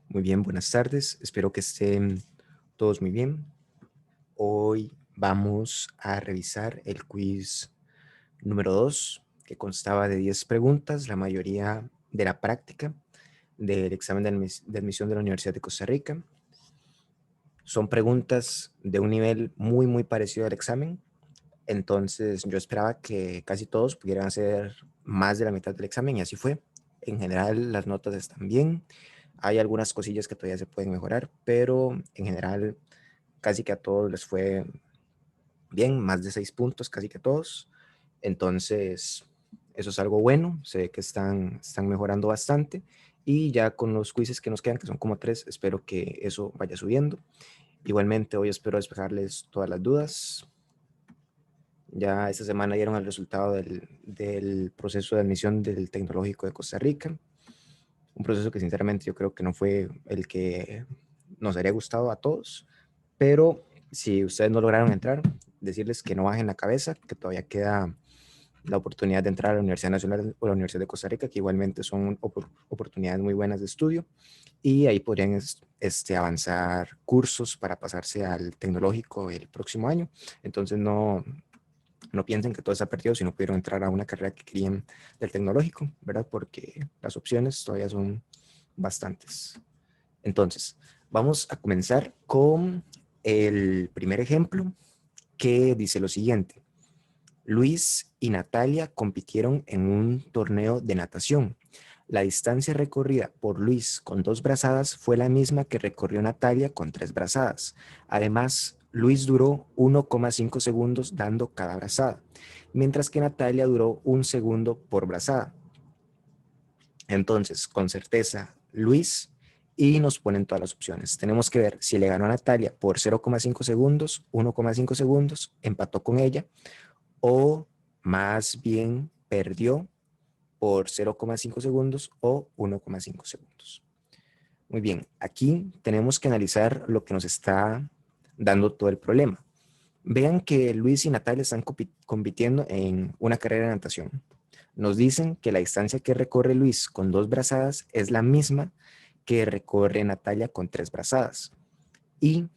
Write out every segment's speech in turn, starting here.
Muy bien, buenas tardes. Espero que estén todos muy bien. Hoy vamos a revisar el quiz número 2, que constaba de 10 preguntas, la mayoría de la práctica del examen de admisión de la Universidad de Costa Rica. Son preguntas de un nivel muy parecido al examen, entonces yo esperaba que casi todos pudieran hacer más de la mitad del examen y así fue. En general las notas están bien. Hay algunas cosillas que todavía se pueden mejorar, pero en general casi que a todos les fue bien, más de 6 puntos, casi que a todos. Entonces, eso es algo bueno, se ve que están mejorando bastante y ya con los quizzes que nos quedan, que son como 3, espero que eso vaya subiendo. Igualmente, hoy espero despejarles todas las dudas. Ya esta semana dieron el resultado del proceso de admisión del Tecnológico de Costa Rica. Un proceso que sinceramente yo creo que no fue el que nos habría gustado a todos, pero si ustedes no lograron entrar, decirles que no bajen la cabeza, que todavía queda la oportunidad de entrar a la Universidad Nacional o la Universidad de Costa Rica, que igualmente son oportunidades muy buenas de estudio, y ahí podrían avanzar cursos para pasarse al tecnológico el próximo año. Entonces no piensen que todo está perdido si no pudieron entrar a una carrera que querían del tecnológico, ¿verdad? Porque las opciones todavía son bastantes. Entonces, vamos a comenzar con el primer ejemplo que dice lo siguiente. Luis y Natalia compitieron en un torneo de natación. La distancia recorrida por Luis con 2 brazadas fue la misma que recorrió Natalia con 3 brazadas. Además, Luis duró 1,5 segundos dando cada brazada, mientras que Natalia duró 1 segundo por brazada. Entonces, con certeza, Luis, y nos ponen todas las opciones. Tenemos que ver si le ganó a Natalia por 0,5 segundos, 1,5 segundos, empató con ella, o más bien perdió por 0,5 segundos o 1,5 segundos. Muy bien, aquí tenemos que analizar lo que nos está dando todo el problema. Vean que Luis y Natalia están compitiendo en una carrera de natación. Nos dicen que la distancia que recorre Luis con 2 brazadas es la misma que recorre Natalia con 3 brazadas. Y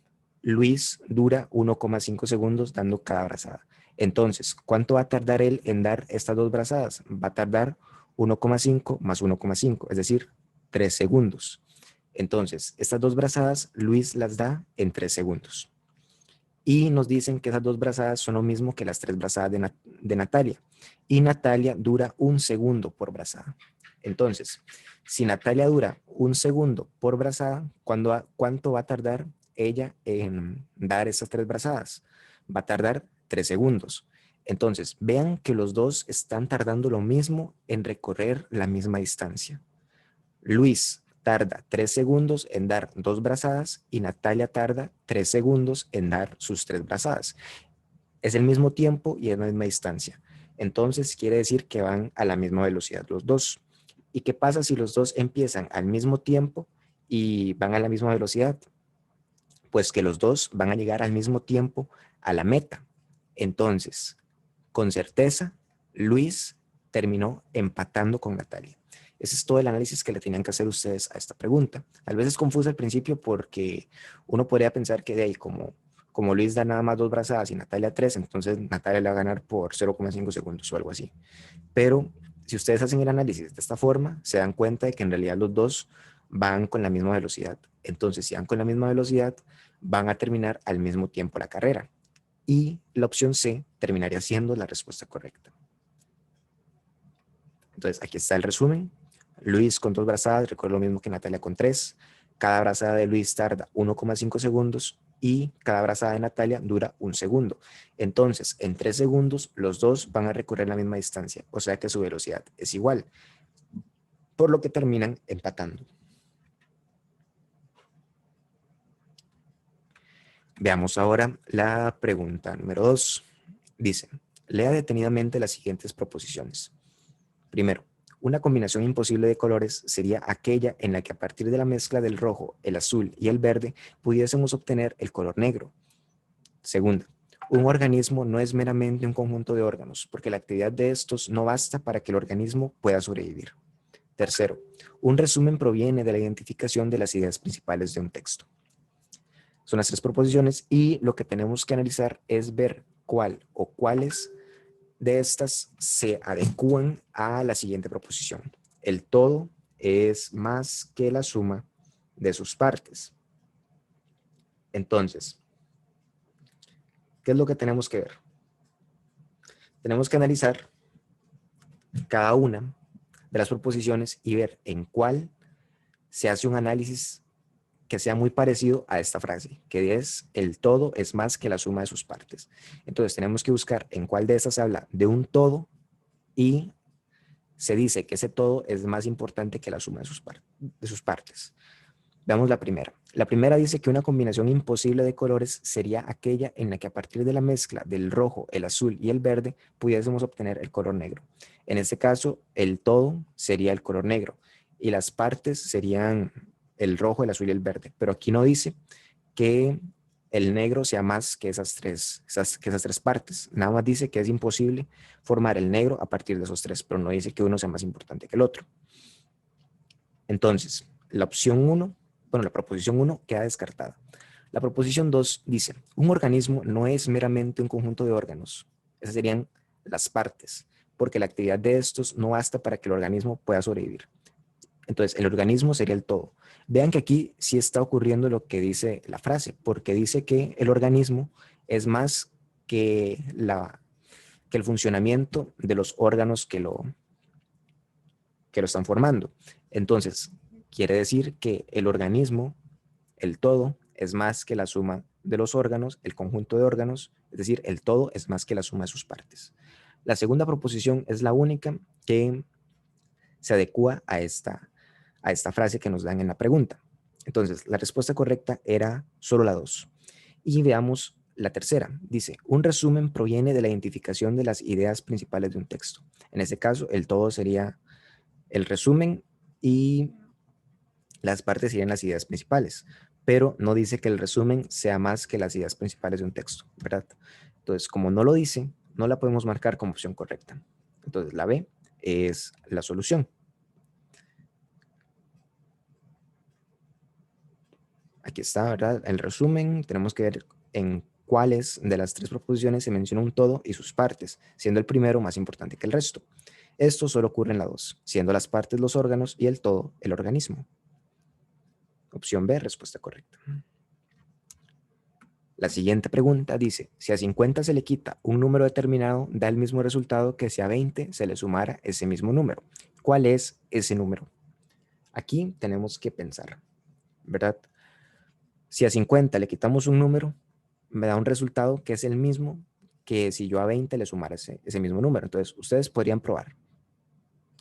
Luis dura 1,5 segundos dando cada brazada. Entonces, ¿cuánto va a tardar él en dar estas 2 brazadas? Va a tardar 1,5 más 1,5, es decir, 3 segundos. Entonces, estas 2 brazadas, Luis las da en 3 segundos. Y nos dicen que esas 2 brazadas son lo mismo que las 3 brazadas de Natalia. Y Natalia dura 1 segundo por brazada. Entonces, si Natalia dura 1 segundo por brazada, ¿cuánto va a tardar ella en dar esas 3 brazadas? Va a tardar 3 segundos. Entonces, vean que los dos están tardando lo mismo en recorrer la misma distancia. Luis tarda 3 segundos en dar 2 brazadas y Natalia tarda 3 segundos en dar sus 3 brazadas. Es el mismo tiempo y es la misma distancia. Entonces quiere decir que van a la misma velocidad los dos. ¿Y qué pasa si los dos empiezan al mismo tiempo y van a la misma velocidad? Pues que los dos van a llegar al mismo tiempo a la meta. Entonces, con certeza, Luis terminó empatando con Natalia. Ese es todo el análisis que le tenían que hacer ustedes a esta pregunta. Tal vez es confusa al principio porque uno podría pensar que de ahí, como Luis da nada más 2 brazadas y Natalia 3, entonces Natalia le va a ganar por 0,5 segundos o algo así. Pero si ustedes hacen el análisis de esta forma, se dan cuenta de que en realidad los dos van con la misma velocidad. Entonces, si van con la misma velocidad, van a terminar al mismo tiempo la carrera. Y la opción C terminaría siendo la respuesta correcta. Entonces, aquí está el resumen. Luis con 2 brazadas recorre lo mismo que Natalia con 3. Cada brazada de Luis tarda 1,5 segundos y cada brazada de Natalia dura 1 segundo. Entonces, en 3 segundos, los dos van a recorrer la misma distancia, o sea que su velocidad es igual, por lo que terminan empatando. Veamos ahora la pregunta número 2. Dice, lea detenidamente las siguientes proposiciones. Primero, una combinación imposible de colores sería aquella en la que a partir de la mezcla del rojo, el azul y el verde pudiésemos obtener el color negro. Segunda, un organismo no es meramente un conjunto de órganos, porque la actividad de estos no basta para que el organismo pueda sobrevivir. Tercero, un resumen proviene de la identificación de las ideas principales de un texto. Son las tres proposiciones y lo que tenemos que analizar es ver cuál o cuáles de estas se adecúan a la siguiente proposición. El todo es más que la suma de sus partes. Entonces, ¿qué es lo que tenemos que ver? Tenemos que analizar cada una de las proposiciones y ver en cuál se hace un análisis que sea muy parecido a esta frase, que es el todo es más que la suma de sus partes. Entonces tenemos que buscar en cuál de estas se habla de un todo y se dice que ese todo es más importante que la suma de sus partes. Veamos la primera. La primera dice que una combinación imposible de colores sería aquella en la que a partir de la mezcla del rojo, el azul y el verde pudiésemos obtener el color negro. En este caso, el todo sería el color negro y las partes serían el rojo, el azul y el verde. Pero aquí no dice que el negro sea más que esas tres partes. Nada más dice que es imposible formar el negro a partir de esos tres, pero no dice que uno sea más importante que el otro. Entonces, la opción 1, bueno, la proposición 1 queda descartada. La proposición 2 dice, un organismo no es meramente un conjunto de órganos. Esas serían las partes, porque la actividad de estos no basta para que el organismo pueda sobrevivir. Entonces, el organismo sería el todo. Vean que aquí sí está ocurriendo lo que dice la frase, porque dice que el organismo es más que, que el funcionamiento de los órganos que lo están formando. Entonces, quiere decir que el organismo, el todo, es más que la suma de los órganos, el conjunto de órganos, es decir, el todo es más que la suma de sus partes. La segunda proposición es la única que se adecua a esta frase que nos dan en la pregunta. Entonces, la respuesta correcta era solo la 2. Y veamos la tercera. Dice, un resumen proviene de la identificación de las ideas principales de un texto. En este caso, el todo sería el resumen y las partes serían las ideas principales, pero no dice que el resumen sea más que las ideas principales de un texto, ¿verdad? Entonces, como no lo dice, no la podemos marcar como opción correcta. Entonces, la B es la solución. Aquí está, ¿verdad? El resumen, tenemos que ver en cuáles de las tres proposiciones se menciona un todo y sus partes, siendo el primero más importante que el resto. Esto solo ocurre en la 2, siendo las partes los órganos y el todo el organismo. Opción B, respuesta correcta. La siguiente pregunta dice, si a 50 se le quita un número determinado, da el mismo resultado que si a 20 se le sumara ese mismo número. ¿Cuál es ese número? Aquí tenemos que pensar, ¿verdad? Si a 50 le quitamos un número, me da un resultado que es el mismo que si yo a 20 le sumara ese mismo número. Entonces, ustedes podrían probar.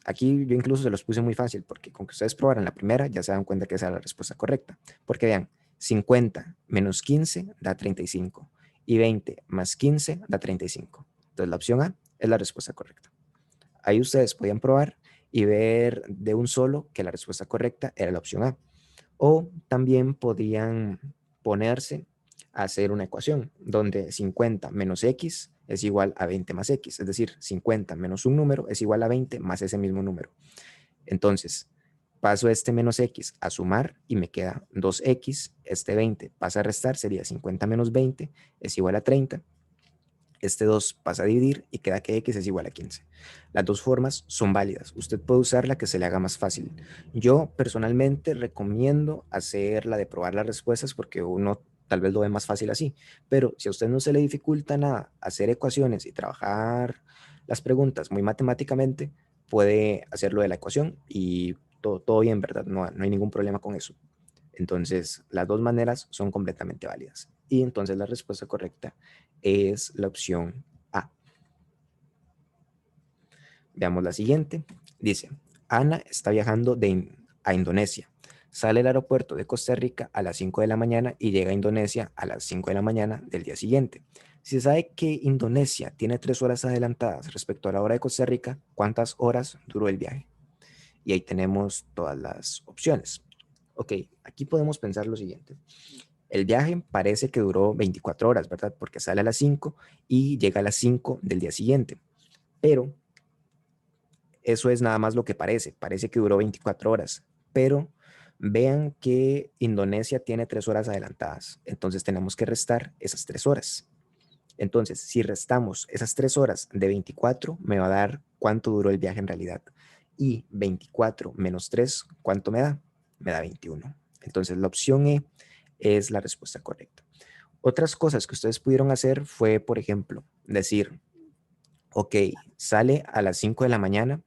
Aquí yo incluso se los puse muy fácil, porque con que ustedes probaran la primera, ya se dan cuenta que esa es la respuesta correcta. Porque vean, 50 menos 15 da 35 y 20 más 15 da 35. Entonces la opción A es la respuesta correcta. Ahí ustedes podían probar y ver de un solo que la respuesta correcta era la opción A. O también podían ponerse a hacer una ecuación donde 50 menos x es igual a 20 más x, es decir, 50 menos un número es igual a 20 más ese mismo número. Entonces, paso este menos x a sumar y me queda 2x, este 20 pasa a restar, sería 50 menos 20 es igual a 30. Este 2 pasa a dividir y queda que x es igual a 15. Las dos formas son válidas. Usted puede usar la que se le haga más fácil. Yo personalmente recomiendo hacer la de probar las respuestas porque uno tal vez lo ve más fácil así. Pero si a usted no se le dificulta nada hacer ecuaciones y trabajar las preguntas muy matemáticamente, puede hacerlo de la ecuación y todo bien, ¿verdad? No hay ningún problema con eso. Entonces, las dos maneras son completamente válidas. Y entonces la respuesta correcta es la opción A. Veamos la siguiente. Dice, Ana está viajando a Indonesia. Sale del aeropuerto de Costa Rica a las 5 de la mañana y llega a Indonesia a las 5 de la mañana del día siguiente. Si se sabe que Indonesia tiene 3 horas adelantadas respecto a la hora de Costa Rica, ¿cuántas horas duró el viaje? Y ahí tenemos todas las opciones. Ok, aquí podemos pensar lo siguiente. El viaje parece que duró 24 horas, ¿verdad? Porque sale a las 5 y llega a las 5 del día siguiente. Pero eso es nada más lo que parece que duró 24 horas, pero vean que Indonesia tiene 3 horas adelantadas, entonces tenemos que restar esas 3 horas. Entonces, si restamos esas 3 horas de 24, me va a dar cuánto duró el viaje en realidad. Y 24 menos 3, ¿cuánto me da? Me da 21. Entonces, la opción E es la respuesta correcta. Otras cosas que ustedes pudieron hacer fue, por ejemplo, decir, ok, sale a las 5 de la mañana,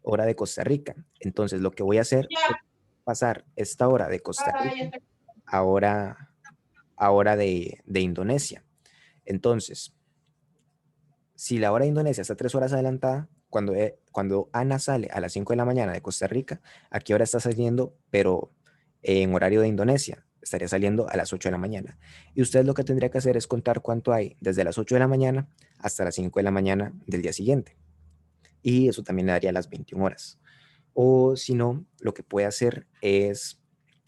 hora de Costa Rica. Entonces, lo que voy a hacer es pasar esta hora de Costa Rica a hora de Indonesia. Entonces, si la hora de Indonesia está 3 horas adelantada, cuando Ana sale a las 5 de la mañana de Costa Rica, ¿a qué hora está saliendo? Pero en horario de Indonesia, estaría saliendo a las 8 de la mañana. Y usted lo que tendría que hacer es contar cuánto hay desde las 8 de la mañana hasta las 5 de la mañana del día siguiente. Y eso también le daría las 21 horas. O si no, lo que puede hacer es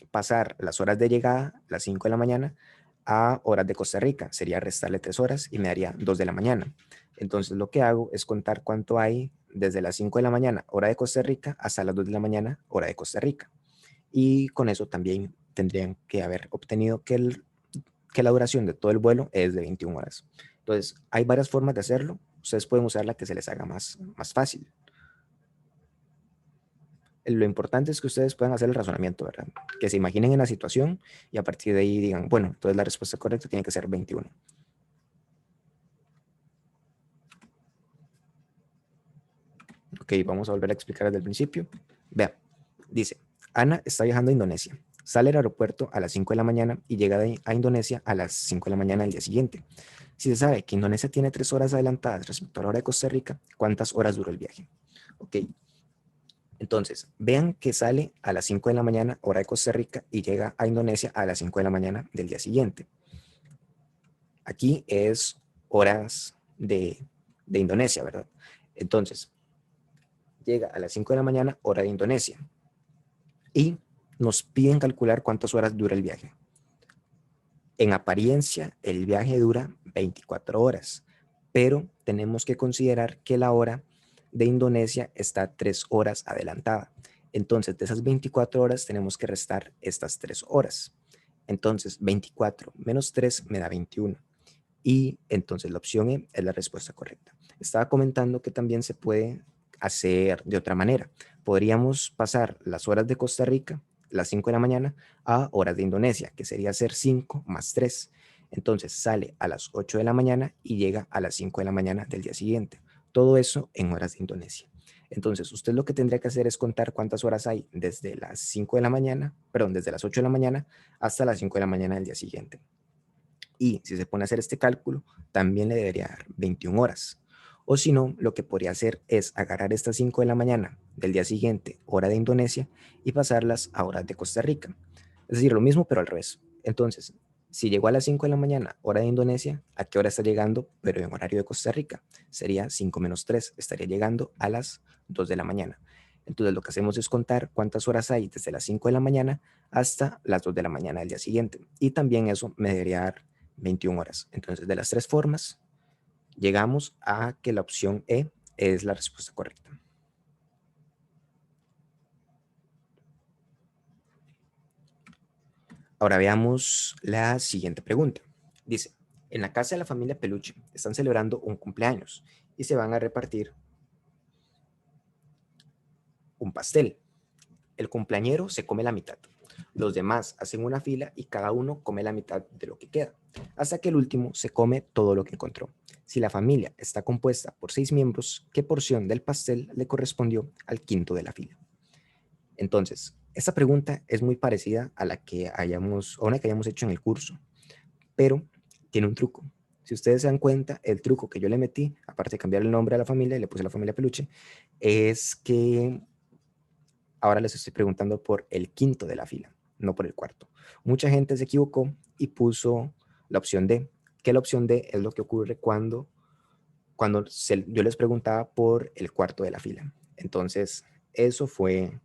pasar las horas de llegada, las 5 de la mañana, a horas de Costa Rica. Sería restarle 3 horas y me daría 2 de la mañana. Entonces lo que hago es contar cuánto hay desde las 5 de la mañana, hora de Costa Rica, hasta las 2 de la mañana, hora de Costa Rica. Y con eso también tendrían que haber obtenido que la duración de todo el vuelo es de 21 horas. Entonces, hay varias formas de hacerlo. Ustedes pueden usar la que se les haga más fácil. Lo importante es que ustedes puedan hacer el razonamiento, ¿verdad? Que se imaginen en la situación y a partir de ahí digan, bueno, entonces la respuesta correcta tiene que ser 21. Ok, vamos a volver a explicar desde el principio. Vea, dice, Ana está viajando a Indonesia. Sale al aeropuerto a las 5 de la mañana y llega a Indonesia a las 5 de la mañana del día siguiente. Si se sabe que Indonesia tiene 3 horas adelantadas respecto a la hora de Costa Rica, ¿cuántas horas duró el viaje? Ok, entonces, vean que sale a las 5 de la mañana, hora de Costa Rica, y llega a Indonesia a las 5 de la mañana del día siguiente. Aquí es horas de Indonesia, ¿verdad? Entonces, llega a las 5 de la mañana, hora de Indonesia, y nos piden calcular cuántas horas dura el viaje. En apariencia, el viaje dura 24 horas, pero tenemos que considerar que la hora de Indonesia está 3 horas adelantada. Entonces, de esas 24 horas tenemos que restar estas 3 horas. Entonces, 24 menos 3 me da 21. Y entonces la opción E es la respuesta correcta. Estaba comentando que también se puede hacer de otra manera. Podríamos pasar las horas de Costa Rica, las 5 de la mañana, a horas de Indonesia, que sería hacer 5 más 3. Entonces sale a las 8 de la mañana y llega a las 5 de la mañana del día siguiente. Todo eso en horas de Indonesia. Entonces, usted lo que tendría que hacer es contar cuántas horas hay desde las 5 de la mañana, perdón, desde las 8 de la mañana hasta las 5 de la mañana del día siguiente. Y si se pone a hacer este cálculo, también le debería dar 21 horas. O si no, lo que podría hacer es agarrar estas 5 de la mañana del día siguiente, hora de Indonesia, y pasarlas a horas de Costa Rica. Es decir, lo mismo, pero al revés. Entonces, si llegó a las 5 de la mañana, hora de Indonesia, ¿a qué hora está llegando? Pero en horario de Costa Rica. Sería 5 menos 3. Estaría llegando a las 2 de la mañana. Entonces, lo que hacemos es contar cuántas horas hay desde las 5 de la mañana hasta las 2 de la mañana del día siguiente. Y también eso me debería dar 21 horas. Entonces, de las 3 formas, llegamos a que la opción E es la respuesta correcta. Ahora veamos la siguiente pregunta. Dice, en la casa de la familia Peluche están celebrando un cumpleaños y se van a repartir un pastel. El cumpleañero se come la mitad. Los demás hacen una fila y cada uno come la mitad de lo que queda, hasta que el último se come todo lo que encontró. Si la familia está compuesta por 6 miembros, ¿qué porción del pastel le correspondió al quinto de la fila? Entonces, esta pregunta es muy parecida a la que a una que hayamos hecho en el curso, pero tiene un truco. Si ustedes se dan cuenta, el truco que yo le metí, aparte de cambiar el nombre a la familia y le puse la familia Peluche, es que ahora les estoy preguntando por el quinto de la fila, no por el cuarto. Mucha gente se equivocó y puso la opción D, que la opción D es lo que ocurre cuando yo les preguntaba por el cuarto de la fila. Entonces, eso fue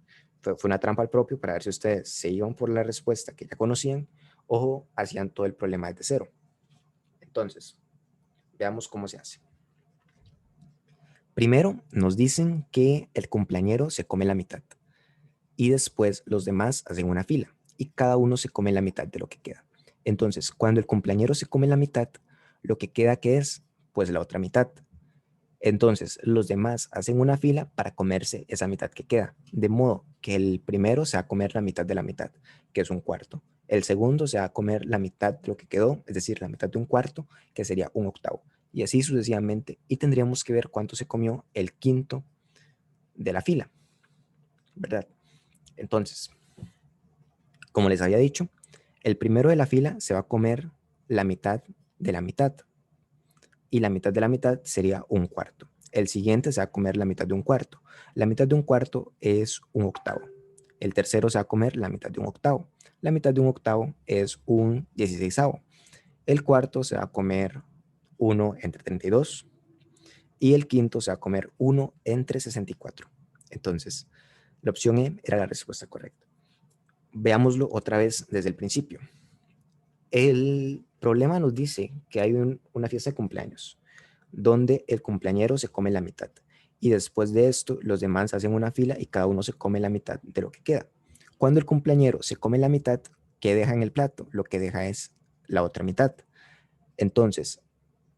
una trampa al propio para ver si ustedes se iban por la respuesta que ya conocían o hacían todo el problema desde cero. Entonces, veamos cómo se hace. Primero nos dicen que el cumpleañero se come la mitad y después los demás hacen una fila y cada uno se come la mitad de lo que queda. Entonces, cuando el cumpleañero se come la mitad, lo que queda, ¿qué es? Pues la otra mitad. Entonces, los demás hacen una fila para comerse esa mitad que queda, de modo que el primero se va a comer la mitad de la mitad, que es un cuarto. El segundo se va a comer la mitad de lo que quedó, es decir, la mitad de un cuarto, que sería un octavo. Y así sucesivamente. Y tendríamos que ver cuánto se comió el quinto de la fila, ¿verdad? Entonces, como les había dicho, el primero de la fila se va a comer la mitad de la mitad y la mitad de la mitad sería un cuarto. El siguiente se va a comer la mitad de un cuarto. La mitad de un cuarto es un octavo. El tercero se va a comer la mitad de un octavo. La mitad de un octavo es un 16avo. El cuarto se va a comer 1 entre 32 y el quinto se va a comer 1 entre 64. Entonces, la opción E era la respuesta correcta. Veámoslo otra vez desde el principio. El problema nos dice que hay una fiesta de cumpleaños donde el cumpleañero se come la mitad y después de esto los demás hacen una fila y cada uno se come la mitad de lo que queda. Cuando el cumpleañero se come la mitad, ¿qué deja en el plato? Lo que deja es la otra mitad. Entonces,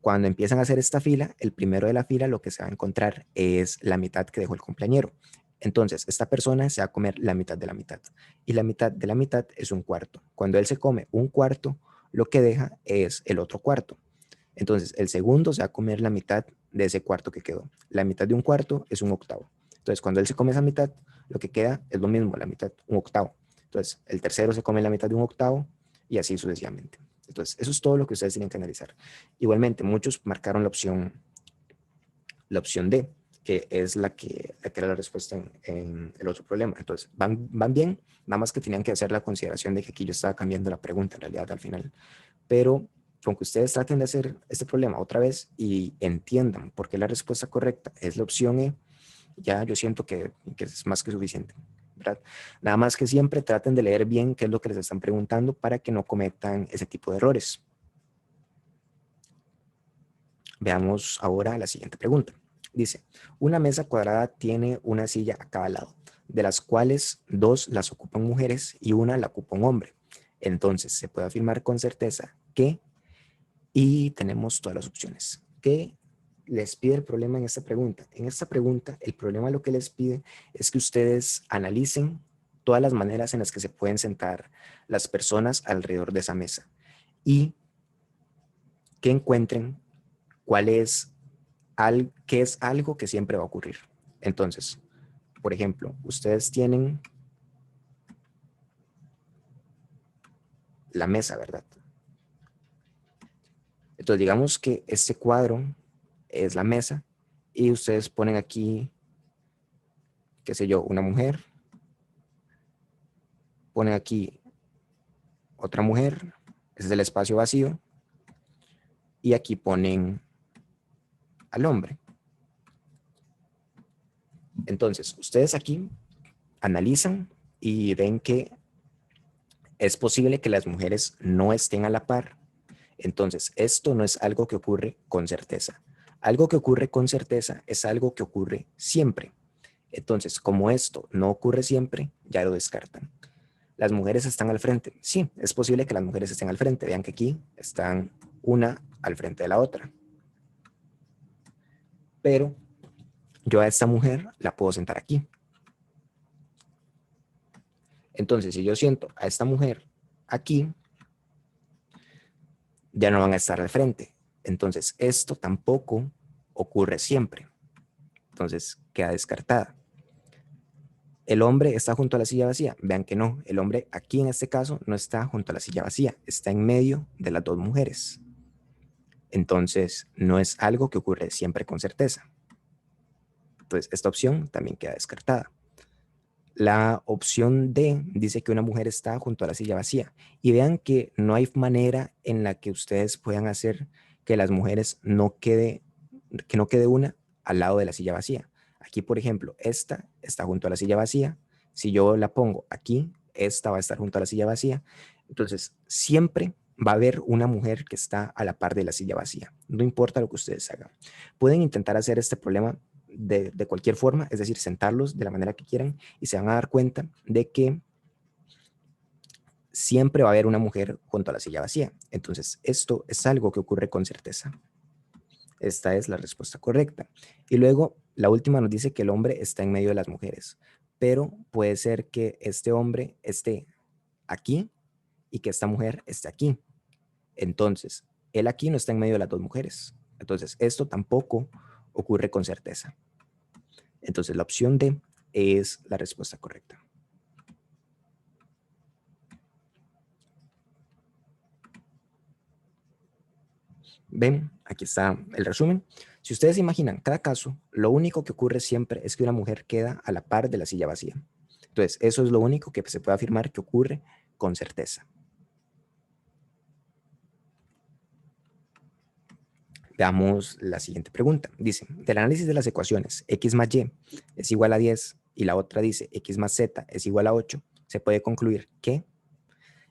cuando empiezan a hacer esta fila, el primero de la fila lo que se va a encontrar es la mitad que dejó el cumpleañero. Entonces, esta persona se va a comer la mitad de la mitad. Y la mitad de la mitad es un cuarto. Cuando él se come un cuarto, lo que deja es el otro cuarto. Entonces, el segundo se va a comer la mitad de ese cuarto que quedó. La mitad de un cuarto es un octavo. Entonces, cuando él se come esa mitad, lo que queda es lo mismo, la mitad, un octavo. Entonces, el tercero se come la mitad de un octavo y así sucesivamente. Entonces, eso es todo lo que ustedes tienen que analizar. Igualmente, muchos marcaron la opción D, que es la que era la respuesta en el otro problema. Entonces, van bien, nada más que tenían que hacer la consideración de que aquí yo estaba cambiando la pregunta en realidad al final. Pero con que ustedes traten de hacer este problema otra vez y entiendan por qué la respuesta correcta es la opción E, ya yo siento que es más que suficiente, ¿verdad? Nada más que siempre traten de leer bien qué es lo que les están preguntando para que no cometan ese tipo de errores. Veamos ahora la siguiente pregunta. Dice, una mesa cuadrada tiene una silla a cada lado, de las cuales dos las ocupan mujeres y una la ocupa un hombre. Entonces, se puede afirmar con certeza que, y tenemos todas las opciones. ¿Qué les pide el problema en esta pregunta? En esta pregunta, el problema lo que les pide es que ustedes analicen todas las maneras en las que se pueden sentar las personas alrededor de esa mesa y que encuentren cuál es qué es algo que siempre va a ocurrir. Entonces, por ejemplo, ustedes tienen la mesa, ¿verdad? Entonces, digamos que este cuadro es la mesa y ustedes ponen aquí, qué sé yo, una mujer, ponen aquí otra mujer, ese es el espacio vacío, y aquí ponen al hombre. Entonces, ustedes aquí analizan y ven que es posible que las mujeres no estén a la par. Entonces, esto no es algo que ocurre con certeza. Algo que ocurre con certeza es algo que ocurre siempre. Entonces, como esto no ocurre siempre, ya lo descartan. Las mujeres están al frente. Sí, es posible que las mujeres estén al frente. Vean que aquí están una al frente de la otra. Pero yo a esta mujer la puedo sentar aquí. Entonces, si yo siento a esta mujer aquí, ya no van a estar al frente. Entonces, esto tampoco ocurre siempre. Entonces, queda descartada. El hombre está junto a la silla vacía. Vean que no, el hombre aquí en este caso no está junto a la silla vacía, está en medio de las dos mujeres. Entonces, no es algo que ocurre siempre con certeza. Entonces, esta opción también queda descartada. La opción D dice que una mujer está junto a la silla vacía. Y vean que no hay manera en la que ustedes puedan hacer que las mujeres que no quede una al lado de la silla vacía. Aquí, por ejemplo, esta está junto a la silla vacía. Si yo la pongo aquí, esta va a estar junto a la silla vacía. Entonces, siempre va a haber una mujer que está a la par de la silla vacía. No importa lo que ustedes hagan. Pueden intentar hacer este problema de cualquier forma, es decir, sentarlos de la manera que quieran y se van a dar cuenta de que siempre va a haber una mujer junto a la silla vacía. Entonces, esto es algo que ocurre con certeza. Esta es la respuesta correcta. Y luego, la última nos dice que el hombre está en medio de las mujeres, pero puede ser que este hombre esté aquí y que esta mujer esté aquí. Entonces, él aquí no está en medio de las dos mujeres. Entonces, esto tampoco ocurre con certeza. Entonces, la opción D es la respuesta correcta. Ven, aquí está el resumen. Si ustedes se imaginan cada caso, lo único que ocurre siempre es que una mujer queda a la par de la silla vacía. Entonces, eso es lo único que se puede afirmar que ocurre con certeza. Veamos la siguiente pregunta. Dice, del análisis de las ecuaciones x más y es igual a 10 y la otra dice x más z es igual a 8, se puede concluir que,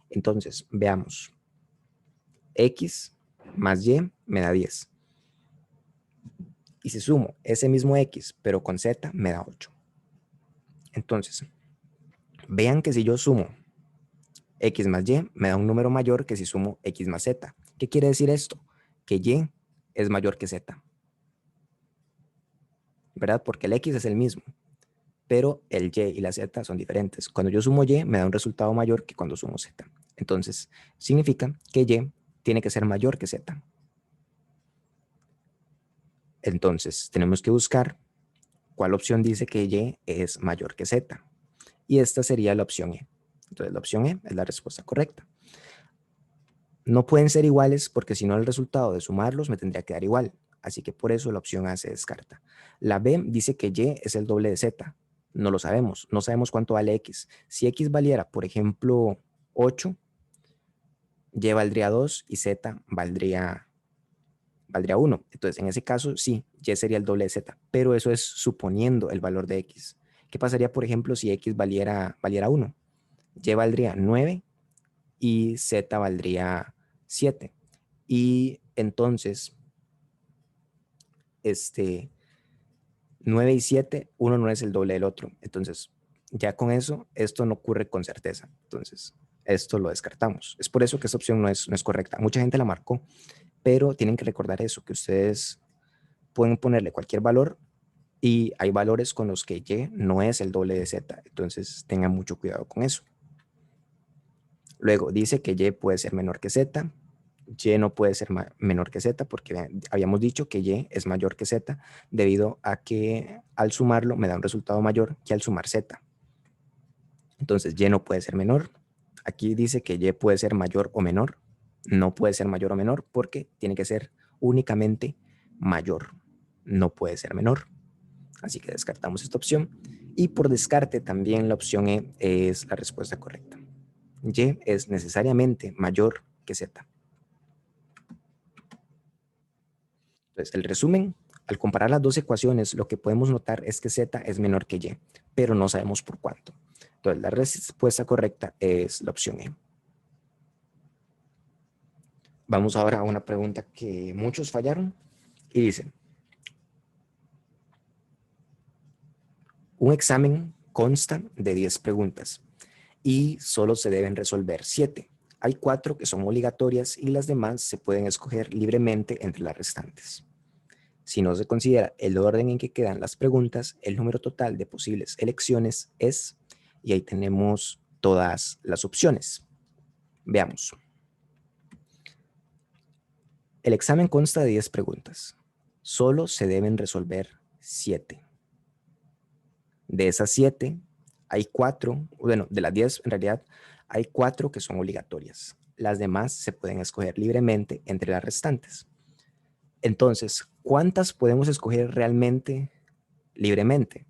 entonces, veamos, x más y me da 10. Y si sumo ese mismo x, pero con z, me da 8. Entonces, vean que si yo sumo x más y, me da un número mayor que si sumo x más z. ¿Qué quiere decir esto? Que y es mayor que z, ¿verdad? Porque el x es el mismo, pero el y y la z son diferentes. Cuando yo sumo y, me da un resultado mayor que cuando sumo z. Entonces, significa que y tiene que ser mayor que z. Entonces, tenemos que buscar cuál opción dice que y es mayor que z. Y esta sería la opción E. Entonces, la opción E es la respuesta correcta. No pueden ser iguales porque si no el resultado de sumarlos me tendría que dar igual. Así que por eso la opción A se descarta. La B dice que Y es el doble de Z. No lo sabemos. No sabemos cuánto vale X. Si X valiera, por ejemplo, 8, Y valdría 2 y Z valdría 1. Entonces, en ese caso, sí, Y sería el doble de Z. Pero eso es suponiendo el valor de X. ¿Qué pasaría, por ejemplo, si X valiera 1? Y valdría 9 y Z valdría 7. Y entonces, 9 y 7, uno no es el doble del otro. Entonces, ya con eso, esto no ocurre con certeza. Entonces, esto lo descartamos. Es por eso que esta opción no es correcta. Mucha gente la marcó, pero tienen que recordar eso, que ustedes pueden ponerle cualquier valor y hay valores con los que Y no es el doble de Z. Entonces, tengan mucho cuidado con eso. Luego, dice que Y puede ser menor que Z. Y no puede ser menor que Z porque habíamos dicho que Y es mayor que Z debido a que al sumarlo me da un resultado mayor que al sumar Z. Entonces Y no puede ser menor. Aquí dice que Y puede ser mayor o menor. No puede ser mayor o menor porque tiene que ser únicamente mayor. No puede ser menor. Así que descartamos esta opción. Y por descarte también la opción E es la respuesta correcta. Y es necesariamente mayor que Z. Entonces, el resumen, al comparar las dos ecuaciones, lo que podemos notar es que Z es menor que Y, pero no sabemos por cuánto. Entonces, la respuesta correcta es la opción E. Vamos ahora a una pregunta que muchos fallaron y dice, un examen consta de 10 preguntas y solo se deben resolver 7. Hay 4 que son obligatorias y las demás se pueden escoger libremente entre las restantes. Si no se considera el orden en que quedan las preguntas, el número total de posibles elecciones es, y ahí tenemos todas las opciones. Veamos. El examen consta de 10 preguntas. Solo se deben resolver 7. De esas 7, hay 4, bueno, de las 10 en realidad, hay 4 que son obligatorias. Las demás se pueden escoger libremente entre las restantes. Entonces, ¿cuántas podemos escoger realmente libremente?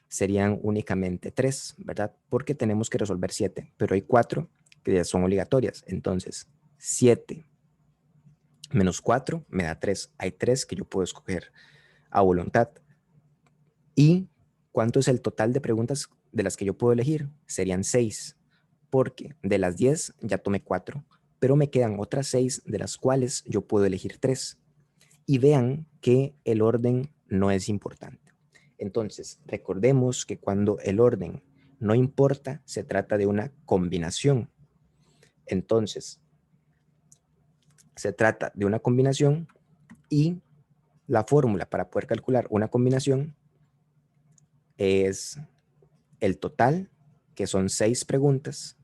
Serían únicamente 3, ¿verdad? Porque tenemos que resolver 7, pero hay 4 que ya son obligatorias. Entonces, 7 menos 4 me da 3. Hay 3 que yo puedo escoger a voluntad. ¿Y cuánto es el total de preguntas de las que yo puedo elegir? Serían 6, porque de las 10 ya tomé 4, pero me quedan otras 6 de las cuales yo puedo elegir 3. Y vean que el orden no es importante. Entonces, recordemos que cuando el orden no importa, se trata de una combinación. Entonces, se trata de una combinación y la fórmula para poder calcular una combinación es el total, que son 6 preguntas,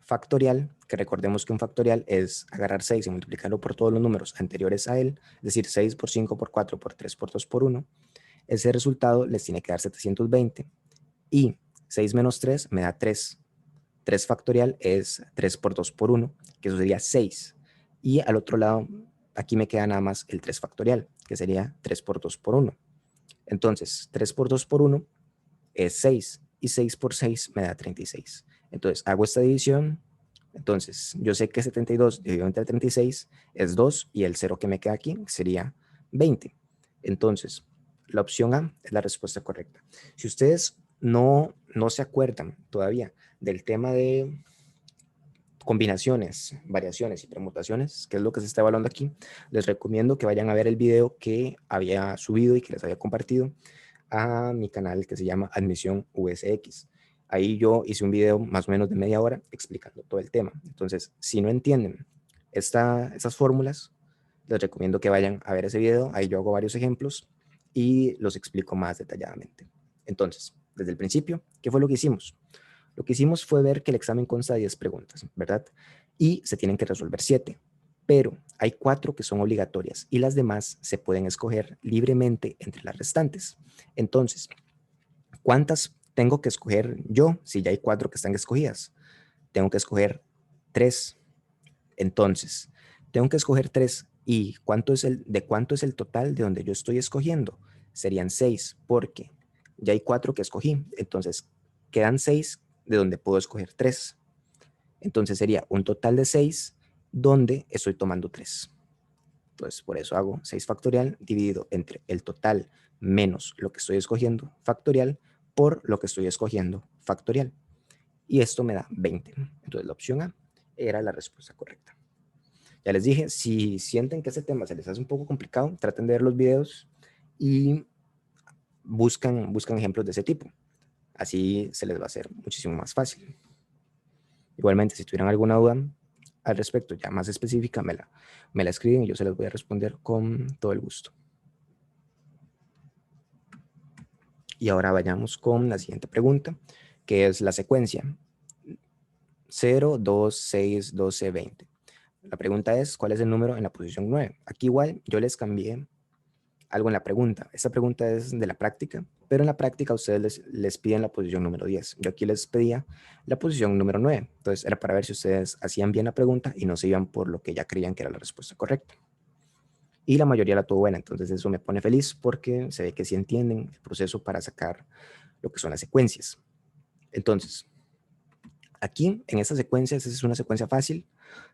factorial, que recordemos que un factorial es agarrar 6 y multiplicarlo por todos los números anteriores a él, es decir, 6 por 5 por 4 por 3 por 2 por 1. Ese resultado les tiene que dar 720 y 6 menos 3 me da 3. 3 factorial es 3 por 2 por 1, que eso sería 6. Y al otro lado, aquí me queda nada más el 3 factorial, que sería 3 por 2 por 1. Entonces, 3 por 2 por 1 es 6 y 6 por 6 me da 36. Entonces, hago esta división. Entonces, yo sé que 72 dividido entre 36 es 2 y el 0 que me queda aquí sería 20. Entonces, la opción A es la respuesta correcta. Si ustedes no se acuerdan todavía del tema de combinaciones, variaciones y permutaciones, que es lo que se está evaluando aquí, les recomiendo que vayan a ver el video que había subido y que les había compartido a mi canal que se llama Admisión USX. Ahí yo hice un video más o menos de media hora explicando todo el tema. Entonces, si no entienden estas fórmulas, les recomiendo que vayan a ver ese video. Ahí yo hago varios ejemplos y los explico más detalladamente. Entonces, desde el principio, ¿qué fue lo que hicimos? Lo que hicimos fue ver que el examen consta de 10 preguntas, ¿verdad? Y se tienen que resolver 7, pero hay 4 que son obligatorias y las demás se pueden escoger libremente entre las restantes. Entonces, ¿cuántas tengo que escoger yo si ya hay 4 que están escogidas? Tengo que escoger 3. Entonces, tengo que escoger 3. ¿Y de cuánto es el total de donde yo estoy escogiendo? Serían 6, porque ya hay 4 que escogí. Entonces, quedan 6 de donde puedo escoger 3. Entonces sería un total de 6 donde estoy tomando 3. Entonces, por eso hago 6 factorial dividido entre el total menos lo que estoy escogiendo factorial por lo que estoy escogiendo factorial. Y esto me da 20. Entonces, la opción A era la respuesta correcta. Ya les dije, si sienten que ese tema se les hace un poco complicado, traten de ver los videos y buscan ejemplos de ese tipo. Así se les va a hacer muchísimo más fácil. Igualmente, si tuvieran alguna duda al respecto, ya más específica, me la escriben y yo se las voy a responder con todo el gusto. Y ahora vayamos con la siguiente pregunta, que es la secuencia 0, 2, 6, 12, 20. La pregunta es, ¿cuál es el número en la posición 9? Aquí igual yo les cambié algo en la pregunta. Esta pregunta es de la práctica, pero en la práctica ustedes les piden la posición número 10. Yo aquí les pedía la posición número 9. Entonces era para ver si ustedes hacían bien la pregunta y no se iban por lo que ya creían que era la respuesta correcta. Y la mayoría la tuvo buena, entonces eso me pone feliz porque se ve que sí entienden el proceso para sacar lo que son las secuencias. Entonces, aquí en esta secuencia, esta es una secuencia fácil,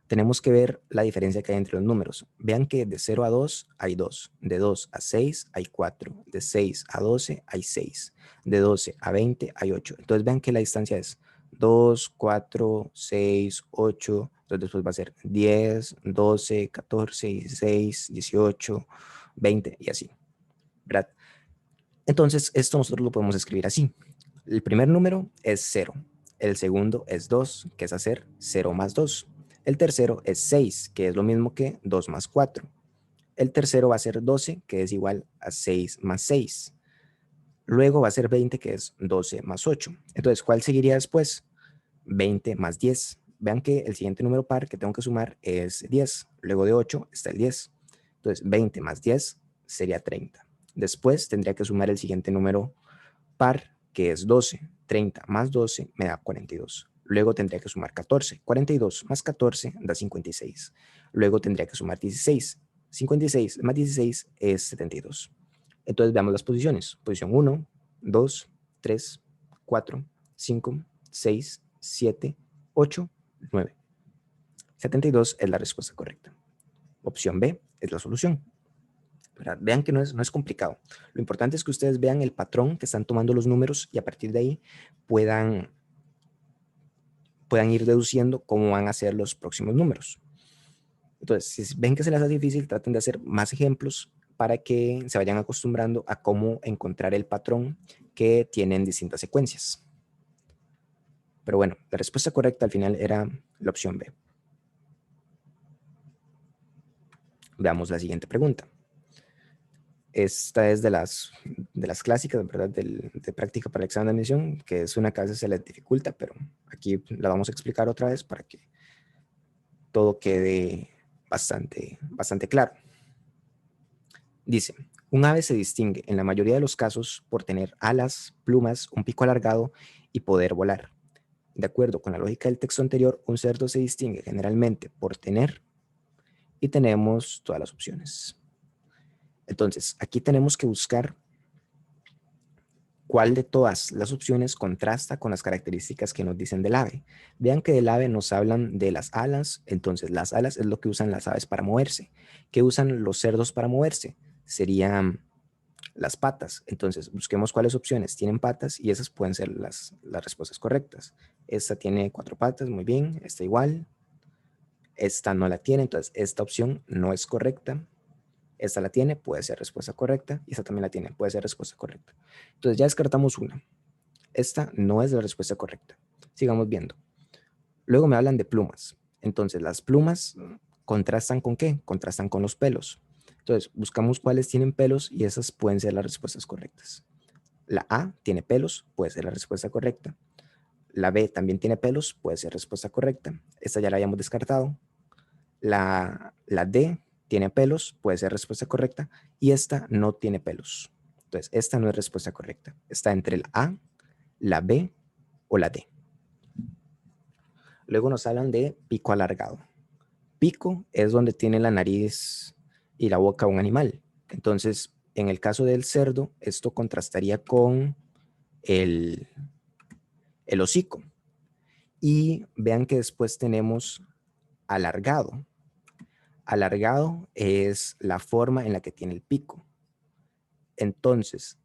tenemos que ver la diferencia que hay entre los números. Vean que de 0 a 2 hay 2, de 2 a 6 hay 4, de 6 a 12 hay 6, de 12 a 20 hay 8. Entonces vean que la distancia es 2, 4, 6, 8, entonces después va a ser 10, 12, 14, 16, 18, 20 y así, ¿verdad? Entonces esto nosotros lo podemos escribir así. El primer número es 0, el segundo es 2, que es hacer 0 más 2. El tercero es 6, que es lo mismo que 2 más 4. El tercero va a ser 12, que es igual a 6 más 6. Luego va a ser 20, que es 12 más 8. Entonces, ¿cuál seguiría después? 20 más 10. Vean que el siguiente número par que tengo que sumar es 10. Luego de 8 está el 10. Entonces, 20 más 10 sería 30. Después tendría que sumar el siguiente número par, que es 12. 30 más 12 me da 42. Luego tendría que sumar 14. 42 más 14 da 56. Luego tendría que sumar 16. 56 más 16 es 72. Entonces veamos las posiciones. Posición 1, 2, 3, 4, 5, 6, 7, 8, 9. 72 es la respuesta correcta. Opción B es la solución. ¿Verdad? Vean que no es complicado. Lo importante es que ustedes vean el patrón que están tomando los números y a partir de ahí puedan ir deduciendo cómo van a ser los próximos números. Entonces, si ven que se les hace difícil, traten de hacer más ejemplos para que se vayan acostumbrando a cómo encontrar el patrón que tienen distintas secuencias. Pero bueno, la respuesta correcta al final era la opción B. Veamos la siguiente pregunta. Esta es de las clásicas, ¿verdad? De práctica para el examen de admisión, que es una que a veces se les dificulta, pero aquí la vamos a explicar otra vez para que todo quede bastante claro. Dice, un ave se distingue en la mayoría de los casos por tener alas, plumas, un pico alargado y poder volar. De acuerdo con la lógica del texto anterior, un cerdo se distingue generalmente por tener, y tenemos todas las opciones. Entonces, aquí tenemos que buscar cuál de todas las opciones contrasta con las características que nos dicen del ave. Vean que del ave nos hablan de las alas, entonces las alas es lo que usan las aves para moverse. ¿Qué usan los cerdos para moverse? Serían las patas. Entonces, busquemos cuáles opciones tienen patas y esas pueden ser las respuestas correctas. Esta tiene 4 patas, muy bien. Esta igual. Esta no la tiene, entonces esta opción no es correcta. Esta la tiene, puede ser respuesta correcta. Y esta también la tiene, puede ser respuesta correcta. Entonces ya descartamos una. Esta no es la respuesta correcta. Sigamos viendo. Luego me hablan de plumas. Entonces las plumas contrastan ¿con qué? Contrastan con los pelos. Entonces buscamos cuáles tienen pelos y esas pueden ser las respuestas correctas. La A tiene pelos, puede ser la respuesta correcta. La B también tiene pelos, puede ser respuesta correcta. Esta ya la habíamos descartado. La D tiene pelos, puede ser respuesta correcta. Y esta no tiene pelos. Entonces, esta no es respuesta correcta. Está entre la A, la B o la D. Luego nos hablan de pico alargado. Pico es donde tiene la nariz y la boca un animal. Entonces, en el caso del cerdo, esto contrastaría con el hocico. Y vean que después tenemos alargado. Alargado es la forma en la que tiene el pico. Entonces,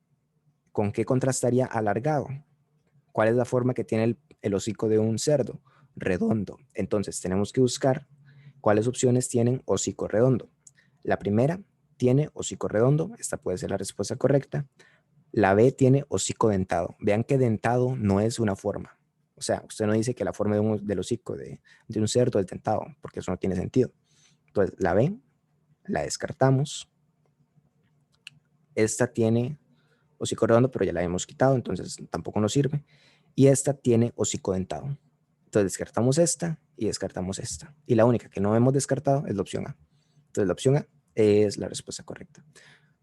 ¿con qué contrastaría alargado? ¿Cuál es la forma que tiene el hocico de un cerdo? Redondo. Entonces, tenemos que buscar cuáles opciones tienen hocico redondo. La primera tiene hocico redondo. Esta puede ser la respuesta correcta. La B tiene hocico dentado. Vean que dentado no es una forma. O sea, usted no dice que la forma del hocico de un cerdo es dentado, porque eso no tiene sentido. Entonces, la B la descartamos. Esta tiene hocico redondo, pero ya la hemos quitado, entonces tampoco nos sirve. Y esta tiene hocico dentado. Entonces, descartamos esta y descartamos esta. Y la única que no hemos descartado es la opción A. Entonces, la opción A es la respuesta correcta.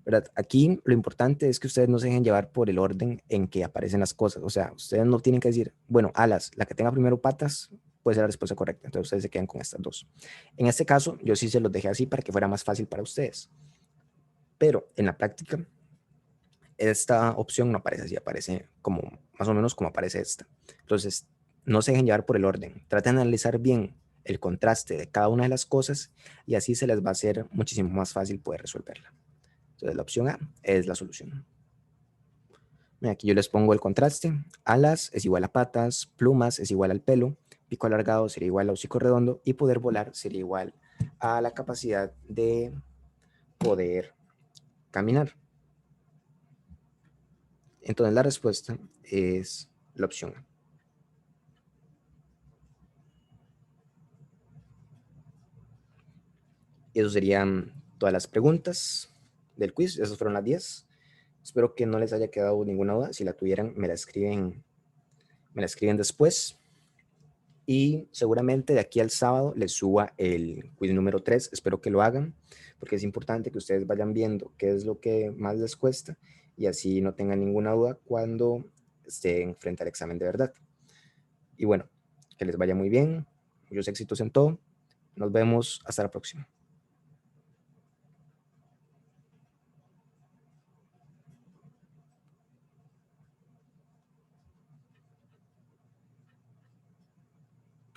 ¿Verdad? Aquí lo importante es que ustedes no se dejen llevar por el orden en que aparecen las cosas. O sea, ustedes no tienen que decir, bueno, alas, la que tenga primero patas puede ser la respuesta correcta. Entonces ustedes se quedan con estas dos. En este caso, yo sí se los dejé así para que fuera más fácil para ustedes. Pero en la práctica, esta opción no aparece así, aparece como más o menos como aparece esta. Entonces, no se dejen llevar por el orden. Traten de analizar bien el contraste de cada una de las cosas y así se les va a hacer muchísimo más fácil poder resolverla. Entonces, la opción A es la solución. Aquí yo les pongo el contraste. Alas es igual a patas, plumas es igual al pelo, pico alargado sería igual a hocico redondo y poder volar sería igual a la capacidad de poder caminar. Entonces la respuesta es la opción A. Eso serían todas las preguntas del quiz. Esas fueron las 10. Espero que no les haya quedado ninguna duda. Si la tuvieran, me la escriben después. Y seguramente de aquí al sábado les suba el quiz número 3. Espero que lo hagan, porque es importante que ustedes vayan viendo qué es lo que más les cuesta y así no tengan ninguna duda cuando estén frente al examen de verdad. Y bueno, que les vaya muy bien, muchos éxitos en todo. Nos vemos hasta la próxima.